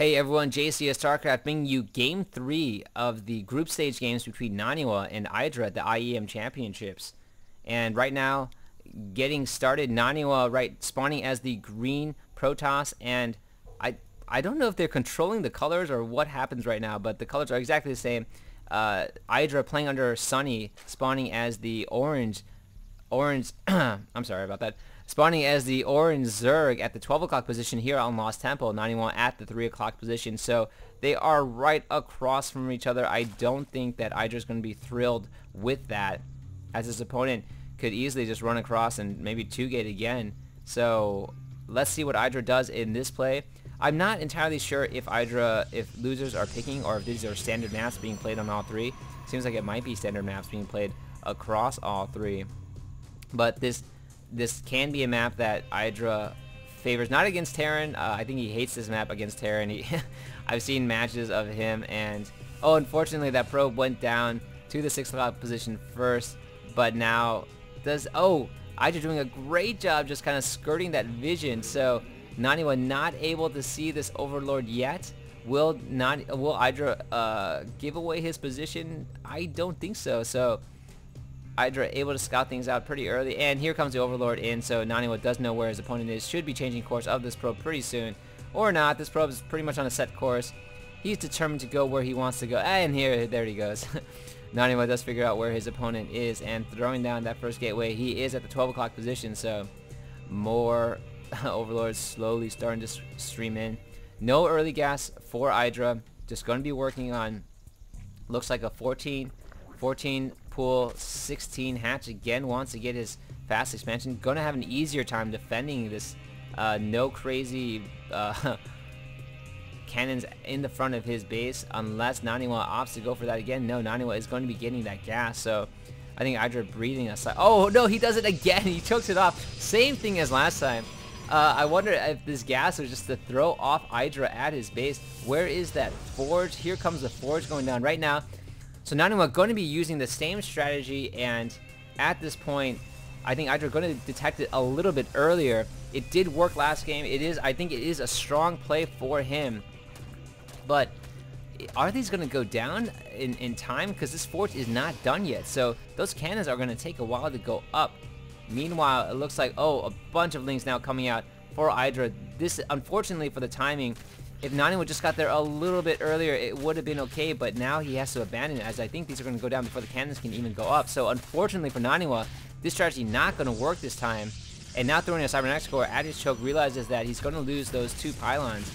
Hey everyone, JC of StarCraft bringing you Game 3 of the group stage games between Naniwa and Idra at the IEM Championships. And right now, getting started, Naniwa spawning as the green Protoss, and I don't know if they're controlling the colors or what happens right now, but the colors are exactly the same. Idra playing under Sunny, spawning as the orange, I'm sorry about that. Spawning as the orange Zerg at the 12 o'clock position here on Lost Temple, 91 at the 3 o'clock position. So they are right across from each other. I don't think that Idra's going to be thrilled with that, as his opponent could easily just run across and maybe 2-gate again. So let's see what Idra does in this play. I'm not entirely sure if losers are picking or if these are standard maps being played on all three. Seems like it might be standard maps being played across all three. But this can be a map that Idra favors, not against Terran. I think he hates this map against Terran. I've seen matches of him, and unfortunately that probe went down to the 6 o'clock position first, but now Idra doing a great job just kind of skirting that vision. So Naniwa not able to see this Overlord yet. Will Idra give away his position? I don't think so. So Idra able to scout things out pretty early, and here comes the Overlord in, so Naniwa does know where his opponent is, should be changing course of this probe pretty soon, or not. This probe is pretty much on a set course. He's determined to go where he wants to go, and there he goes. Naniwa does figure out where his opponent is, and throwing down that first gateway. He is at the 12 o'clock position, so more Overlords slowly starting to stream in. No early gas for Idra, just going to be working on, looks like a 14 pool, 16 hatch again, wants to get his fast expansion. Gonna have an easier time defending this no crazy cannons in the front of his base, unless Naniwa opts to go for that again. No, Naniwa is going to be getting that gas, so I think Idra breathing aside. Oh no, he does it again. He chokes it off. Same thing as last time. I wonder if this gas was just to throw off Idra at his base. Where is that forge? Here comes the forge going down right now. So Naniwa going to be using the same strategy, and at this point, I think Idra going to detect it a little bit earlier. It did work last game. I think it is a strong play for him. But are these going to go down in time? Because this forge is not done yet. So those cannons are going to take a while to go up. Meanwhile, it looks like, a bunch of links now coming out for Idra. This, unfortunately for the timing, if Naniwa just got there a little bit earlier, it would have been okay, but now he has to abandon it, as I think these are going to go down before the cannons can even go up. So unfortunately for Naniwa, this strategy not going to work this time. And now throwing a Cybernetic core at his choke, realizes that he's going to lose those 2 pylons.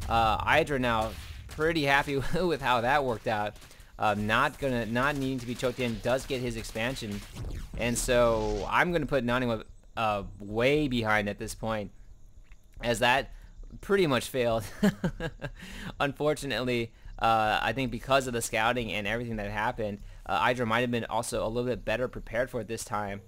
Idra now pretty happy with how that worked out. Not needing to be choked in, does get his expansion. And so I'm going to put Naniwa way behind at this point, as that pretty much failed. Unfortunately, I think because of the scouting and everything that happened, Idra might have been also a little bit better prepared for it this time.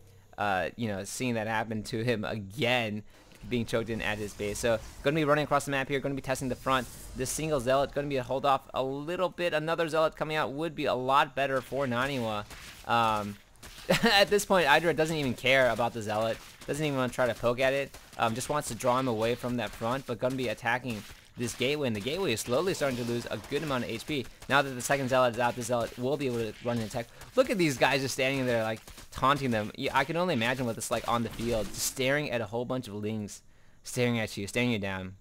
Seeing that happen to him again, being choked in at his base. So going to be running across the map here, going to be testing the front. This single Zealot going to be a hold off a little bit. Another Zealot coming out would be a lot better for Naniwa. At this point, Idra doesn't even care about the Zealot. Doesn't even want to try to poke at it. Just wants to draw him away from that front, but going to be attacking this gateway, and the gateway is slowly starting to lose a good amount of HP. Now that the second Zealot is out, the Zealot will be able to run an attack. Look at these guys just standing there, like, taunting them. Yeah, I can only imagine what it's like on the field, just staring at a whole bunch of lings, staring at you, staring you down,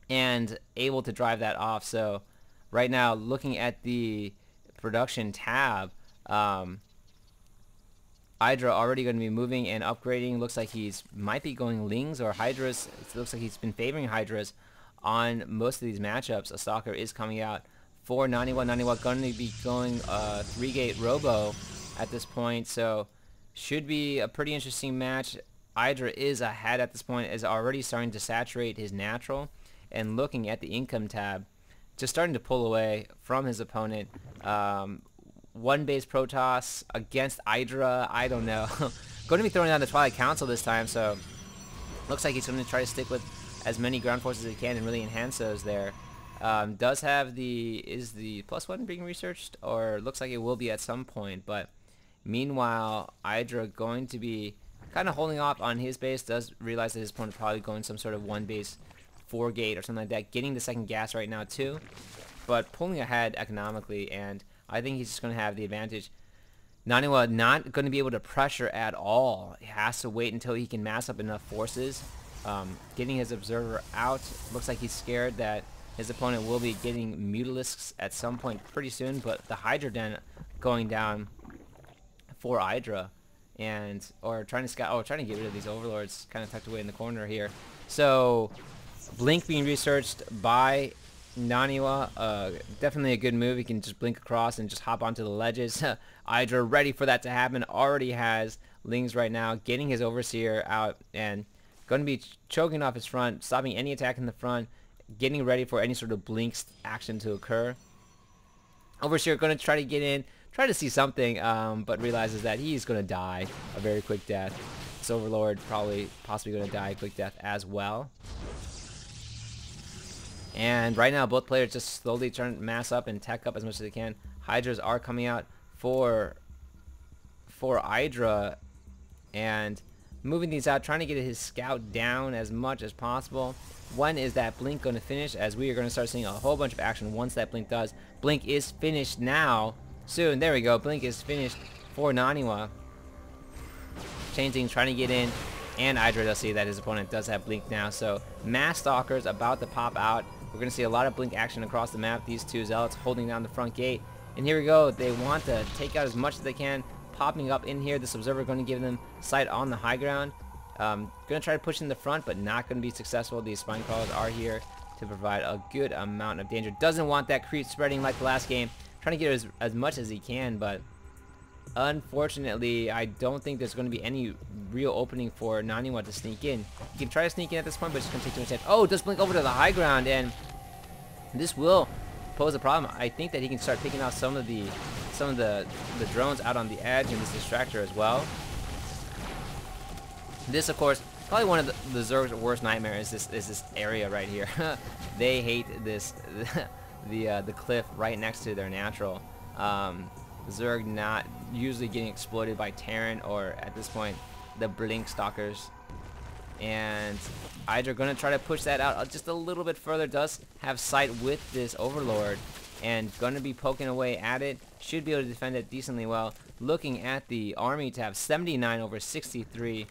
and able to drive that off. So right now, looking at the production tab, Idra already going to be moving and upgrading. Looks like he's might be going Lings or Hydras. It looks like he's been favoring Hydras on most of these matchups. A Stalker is coming out for Naniwa. Naniwa going to be going 3-gate Robo at this point, so should be a pretty interesting match. Idra is ahead at this point, is already starting to saturate his natural, and looking at the income tab, just starting to pull away from his opponent. One base Protoss against Idra, I don't know. Going to be throwing down the Twilight Council this time, so looks like he's going to try to stick with as many ground forces as he can and really enhance those there. Does have is the +1 being researched, or looks like it will be at some point, but meanwhile, Idra going to be kind of holding off on his base, does realize that his opponent probably going some sort of one base 4 gate or something like that, getting the second gas right now too, but pulling ahead economically, and I think he's just going to have the advantage. Naniwa not going to be able to pressure at all. He has to wait until he can mass up enough forces. Getting his observer out, looks like he's scared that his opponent will be getting Mutalisks at some point pretty soon, but the Hydra Den going down for Idra, and or trying to scout, trying to get rid of these overlords kind of tucked away in the corner here. So blink being researched by Naniwa, definitely a good move. He can just blink across and just hop onto the ledges. Idra ready for that to happen, already has Lings right now, getting his Overseer out and going to be choking off his front, stopping any attack in the front, getting ready for any sort of blinks action to occur. Overseer going to try to get in, try to see something, but realizes that he's going to die a very quick death. This Overlord possibly going to die a quick death as well. And right now both players just slowly trying to mass up and tech up as much as they can. Hydras are coming out for Idra and moving these out, trying to get his scout down as much as possible. When is that blink going to finish? As we are going to start seeing a whole bunch of action once that blink does. Blink is finished now. Soon. There we go. Blink is finished for Naniwa. Changing, trying to get in. And Idra does see that his opponent does have blink now. So mass stalkers about to pop out. We're going to see a lot of blink action across the map. These two zealots holding down the front gate. And here we go. They want to take out as much as they can. Popping up in here. This observer going to give them sight on the high ground. Going to try to push in the front, but not going to be successful. These spine crawlers are here to provide a good amount of danger. Doesn't want that creep spreading like the last game. Trying to get as much as he can, but unfortunately, I don't think there's going to be any real opening for Naniwa to sneak in. He can try to sneak in at this point, but it's going to take too much time. Oh, does blink over to the high ground, and this will pose a problem. I think that he can start picking off some of the drones out on the edge and this distractor as well. This, of course, probably one of the Zerg's worst nightmares is this area right here. They hate this the cliff right next to their natural. Zerg not usually getting exploited by Terran or at this point the blink stalkers. And Idra going to try to push that out just a little bit further. Does have sight with this Overlord and going to be poking away at it. Should be able to defend it decently well. Looking at the army to have 79 over 63.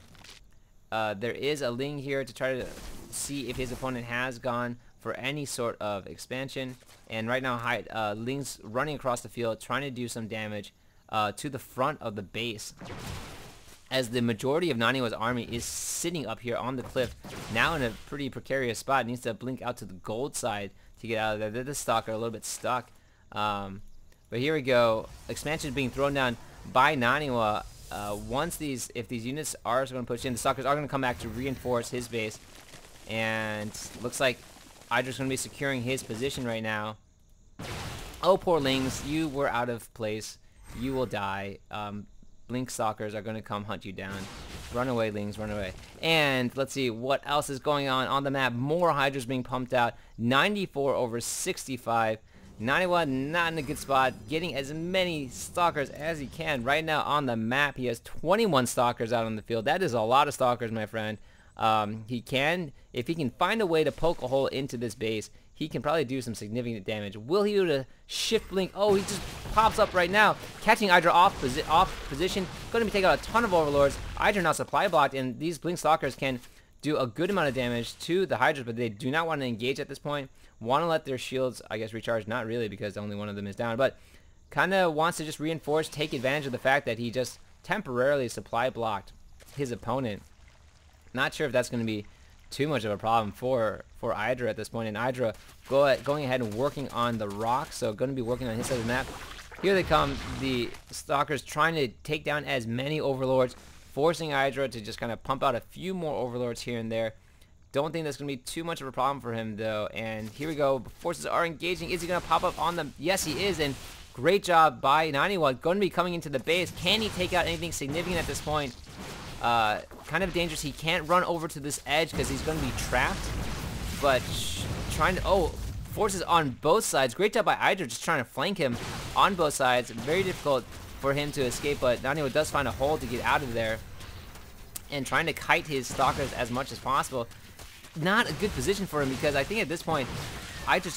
There is a Ling here to try to see if his opponent has gone for any sort of expansion. And right now Ling's running across the field trying to do some damage to the front of the base, as the majority of Naniwa's army is sitting up here on the cliff, now in a pretty precarious spot. Needs to blink out to the gold side to get out of there. They're the stalker, a little bit stuck. But here we go. Expansion being thrown down by Naniwa. If these units are going to push in, the stalkers are going to come back to reinforce his base. And looks like Idra's going to be securing his position right now. Oh, poor Lings, you were out of place. You will die. Blink stalkers are going to come hunt you down. Run away, Lings, run away. And let's see what else is going on the map. More Hydras being pumped out. 94 over 65. Naniwa not in a good spot, getting as many stalkers as he can right now on the map. He has 21 stalkers out on the field. That is a lot of stalkers, my friend. If he can find a way to poke a hole into this base, he can probably do some significant damage. Will he be able to shift blink? Oh, he just pops up right now, catching Idra off position. Going to be taking out a ton of overlords. Idra now supply blocked, and these blink stalkers can do a good amount of damage to the Hydras, but they do not want to engage at this point. Want to let their shields, I guess, recharge. Not really, because only one of them is down, but kind of wants to just reinforce, take advantage of the fact that he just temporarily supply blocked his opponent. Not sure if that's going to be too much of a problem for Idra at this point. And Idra going ahead and working on the rock, so going to be working on his side of the map. Here they come, the stalkers trying to take down as many overlords, forcing Idra to just kind of pump out a few more overlords here and there. Don't think that's going to be too much of a problem for him, though. And here we go. Forces are engaging. Is he going to pop up on them? Yes, he is. And great job by Naniwa. Going to be coming into the base. Can he take out anything significant at this point? Kind of dangerous. He can't run over to this edge because he's going to be trapped. But trying to... Oh, forces on both sides. Great job by Idra just trying to flank him on both sides. Very difficult for him to escape, but Naniwa does find a hole to get out of there. And trying to kite his stalkers as much as possible. not a good position for him because I think at this point, I just